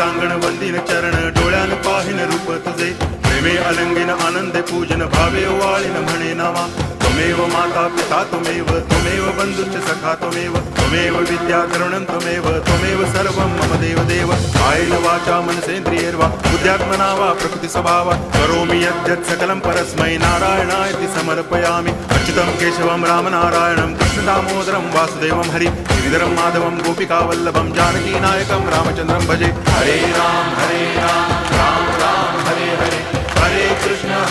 अंगण वंदिन चरण डोळ्यान पाहिन रूप तुझे प्रेमे अलंगिन आनंदे पूजन भावे ओवाळीन म्हणे नावा त्वमेव माता पिता त्वमेव बंधुश्च सखा त्वमेव विद्या द्रविणं त्वमेव सर्वं मम देव कायेन वाचा मनसेन्द्रियैर्वा बुद्ध्यात्मना वा प्रकृति स्वभावात् करोमि यद्यत् सकलं परस्मै नारायणायति समर्पयामि अच्युतं केशवं रामनारायणं कृष्णदामोदरं वासुदेवं हरि गिरिधरं माधवं गोपिकावल्लभं जानकीनायकं रामचन्द्रं भजे हरे राम राम राम हरे हरे हरे कृष्ण